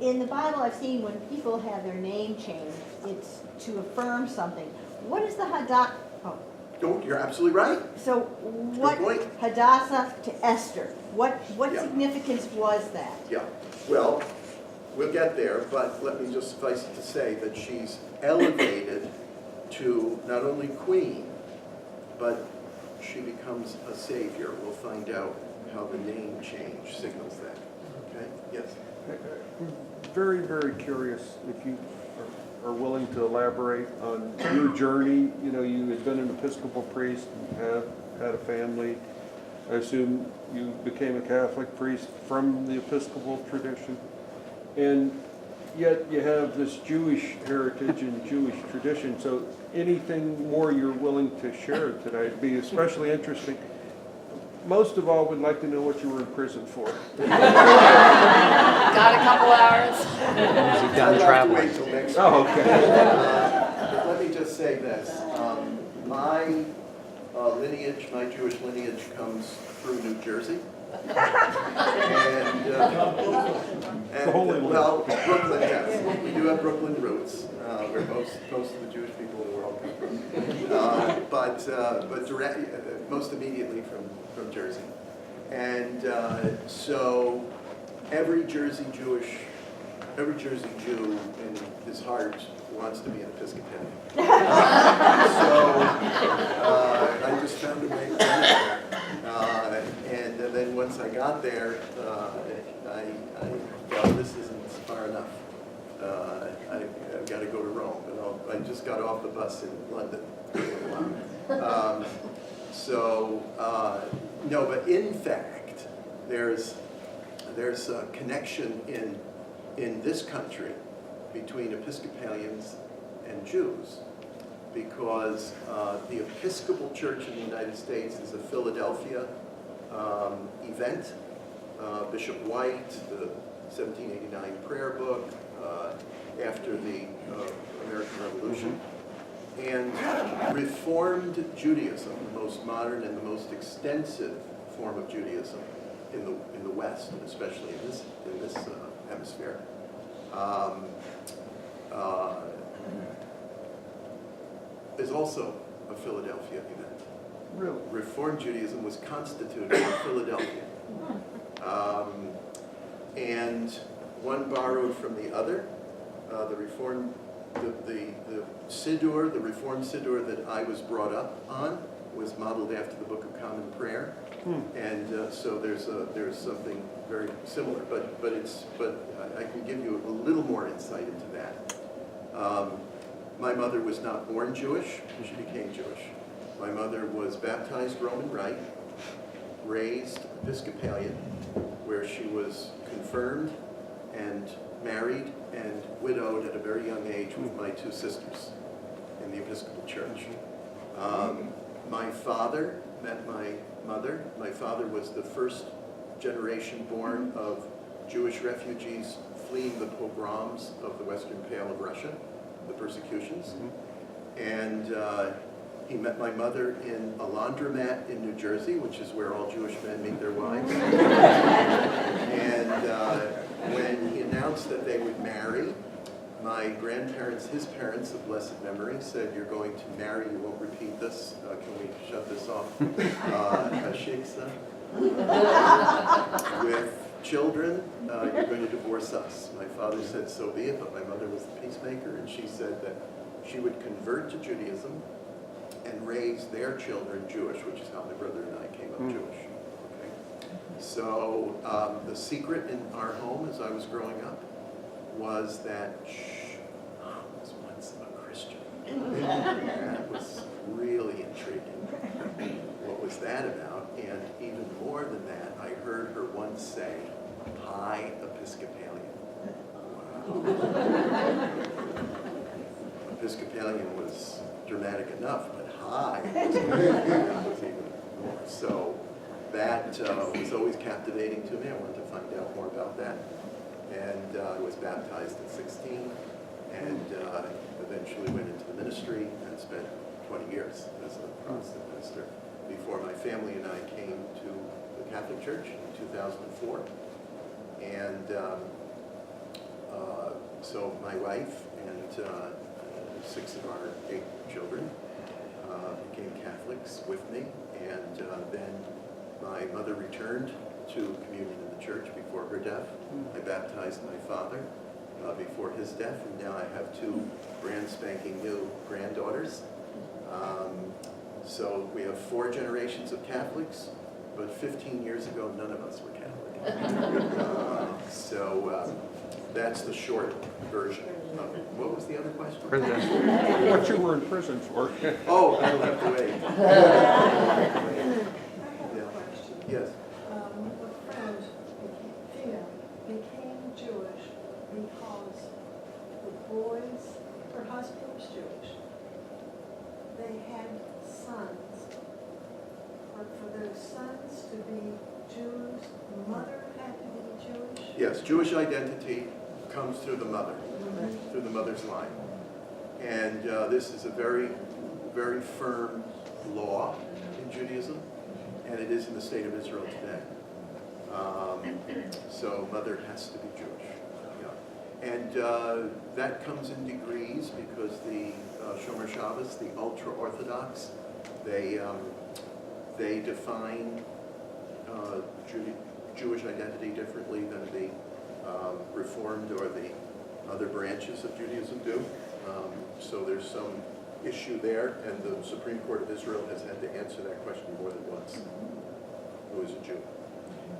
in the Bible, I've seen when people have their name changed, it's to affirm something. What is the Hadassah? Oh, You're absolutely right. so what point. Hadassah to Esther? What Yeah. significance was that? Yeah, well, we'll get there, but let me just suffice it to say that she's elevated to not only queen, but she becomes a savior. We'll find out how the name change signals that. Okay? Yes? I'm very, very curious if you are willing to elaborate on your journey. You know, you had been an Episcopal priest, and have had a family. I assume you became a Catholic priest from the Episcopal tradition. And yet you have this Jewish heritage and Jewish tradition. So anything more you're willing to share today would be especially interesting. Most of all, we'd like to know what you were in prison for. Got a couple hours. I'd have to wait till next week. Oh, okay. But let me just say this. My lineage, my Jewish lineage comes through New Jersey. And well, Brooklyn, yes. We do have Brooklyn roots, where most of the Jewish people in the world come from. But most immediately from Jersey. And so every Jersey Jew in his heart wants to be an Episcopalian. I just found a way to do it. And then once I got there, I thought, this isn't far enough. I've got to go to Rome. And I just got off the bus in London. No, but in fact, there's a connection in this country between Episcopalians and Jews, because the Episcopal Church in the United States is a Philadelphia event. Bishop White, the 1789 prayer book, after the American Revolution. And Reformed Judaism, the most modern and the most extensive form of Judaism in the West, and especially in this hemisphere, is also a Philadelphia event. Really? Reformed Judaism was constituted in Philadelphia, and one borrowed from the other. The Siddur, the Reformed Siddur that I was brought up on, was modeled after the Book of Common Prayer, and so there's something very similar. But I can give you a little more insight into that. My mother was not born Jewish; she became Jewish. My mother was baptized Roman Rite, raised Episcopalian, where she was confirmed and married and widowed at a very young age with my two sisters in the Episcopal Church. My father met my mother. My father was the first generation born of Jewish refugees fleeing the pogroms of the Western Pale of Russia, the persecutions. And he met my mother in a laundromat in New Jersey, which is where all Jewish men meet their wives. And when he announced that they would marry, my grandparents, his parents of blessed memory, said, "You're going to marry, you won't repeat this. Can we shut this off? Shiksa. With children, you're going to divorce us." My father said, "So be it," but my mother was the peacemaker, and she said that she would convert to Judaism and raise their children Jewish, which is how my brother and I came up Jewish. Okay? So the secret in our home as I was growing up was that Mom was once a Christian. That was really intriguing. What was that about? And even more than that, I heard her once say, "High Episcopalian." Wow. Episcopalian was dramatic enough, but high was even more. So that was always captivating to me. I wanted to find out more about that. And I was baptized at 16, and eventually went into the ministry and spent 20 years as a Protestant minister before my family and I came to the Catholic Church in 2004. And So my wife and 6 of our 8 children became Catholics with me, and then my mother returned to communion in the church before her death. I baptized my father before his death, and now I have 2 brand spanking new granddaughters. So we have 4 generations of Catholics, but 15 years ago, none of us were Catholic. So that's the short version of it. What was the other question? What you were in prison for. Oh, I'll have to wait. I have a question. Yes. A friend, female, became Jewish because the boys, her husband was Jewish. They had sons. But for those sons to be Jews, the mother had to be Jewish? Yes, Jewish identity comes through the mother, through the mother's line. And this is a very, very firm law in Judaism, and it is in the state of Israel today. So mother has to be Jewish. Yeah. And that comes in degrees because the Shomer Shabbos, the ultra-Orthodox, they define Jewish identity differently than the Reformed or the other branches of Judaism do. So there's some issue there, and the Supreme Court of Israel has had to answer that question more than once. Who is a Jew?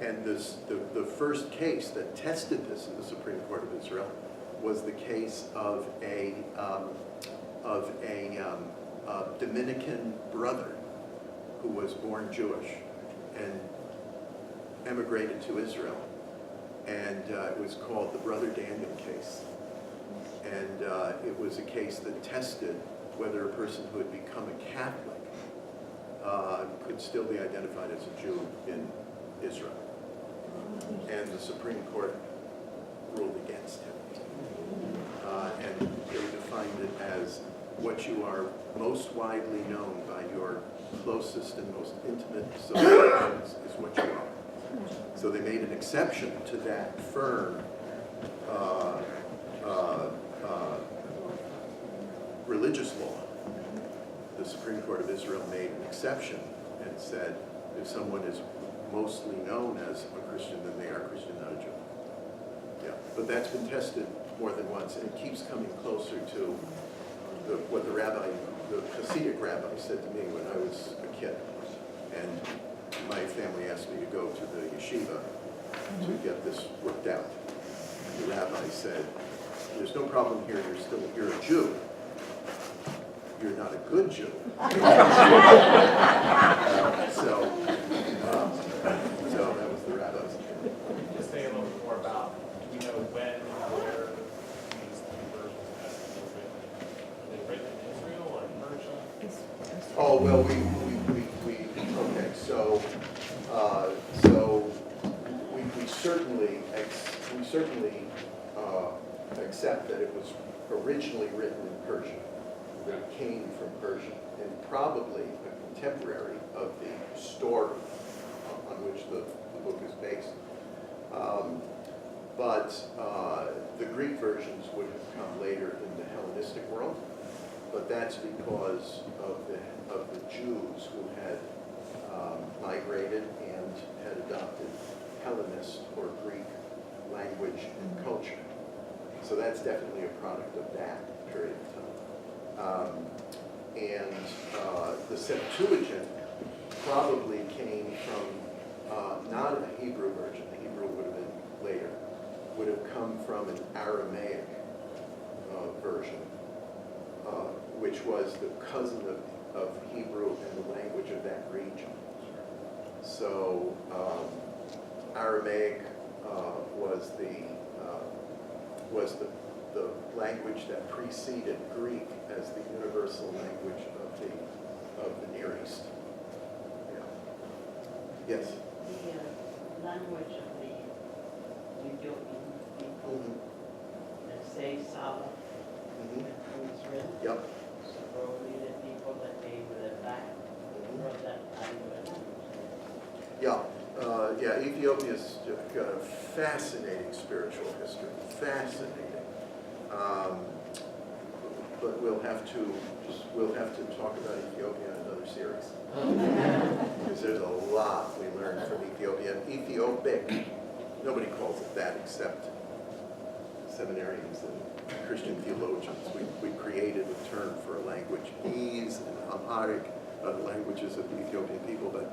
And the first case that tested this in the Supreme Court of Israel was the case of a Dominican brother who was born Jewish and emigrated to Israel. And it was called the Brother Daniel case. And it was a case that tested whether a person who had become a Catholic could still be identified as a Jew in Israel. And the Supreme Court ruled against him. And they defined it as what you are most widely known by your closest and most intimate associations is what you are. So they made an exception to that firm religious law. The Supreme Court of Israel made an exception and said if someone is mostly known as a Christian, then they are Christian, not a Jew. Yeah, but that's been tested more than once, and it keeps coming closer to what the Hasidic rabbi said to me when I was a kid. And my family asked me to go to the yeshiva to get this worked out. The rabbi said, there's no problem here, you're a Jew. You're not a good Jew. So that was the rabbi's opinion. Just say a little bit more about, do we know when and where these conversions were written in Israel or in Persia? Oh, well, okay, so we certainly accept that it was originally written in Persian. It came from Persian, and probably a contemporary of the story on which the book is based. But the Greek versions would have come later in the Hellenistic world, but that's because of the Jews who had migrated and had adopted Hellenist or Greek language and culture. So that's definitely a product of that period of time. The Septuagint probably came from not a Hebrew version. The Hebrew would have been later. Would have come from an Aramaic version, which was the cousin of Hebrew and the language of that region. So Aramaic was the language that preceded Greek as the universal language of the Near East. Yeah. Yes. The language of the Ethiopian people, that say Saba, was written. Yep. So probably the people that came with it back from that language. Yeah, Ethiopia's got a fascinating spiritual history, fascinating. But we'll have to talk about Ethiopia in another series. Because there's a lot we learned from Ethiopia. Ethiopic, nobody calls it that except seminarians and Christian theologians. We created a term for a language. Ge'ez and Amharic are the languages of the Ethiopian people, but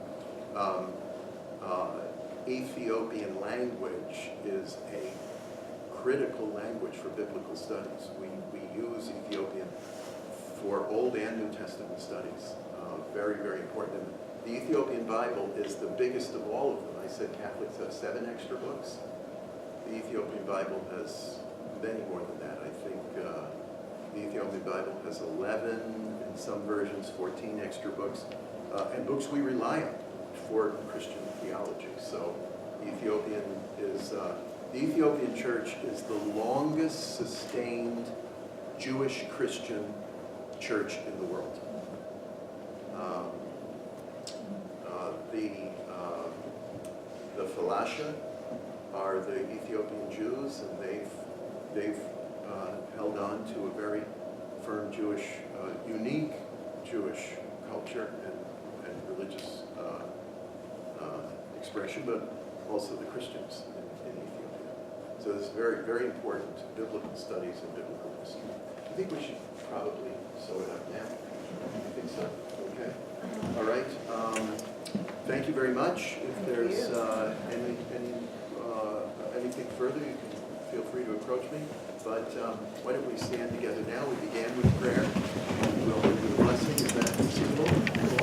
Ethiopian language is a critical language for biblical studies. We use Ethiopian for Old and New Testament studies. Very, very important. And the Ethiopian Bible is the biggest of all of them. I said Catholics have 7 extra books. The Ethiopian Bible has many more than that. I think the Ethiopian Bible has 11, in some versions 14 extra books, and books we rely on for Christian theology. So the Ethiopian Church is the longest sustained Jewish Christian church in the world. The Falasha are the Ethiopian Jews, and they've held on to a very firm Jewish, unique Jewish culture and religious expression, but also the Christians in Ethiopia. So this is very, very important biblical studies and biblical history. I think we should probably sew it up now. I think so. Okay. All right. Thank you very much. If there's anything further, you can feel free to approach me. But why don't we stand together now? We began with prayer. We'll do the blessing. Is that suitable?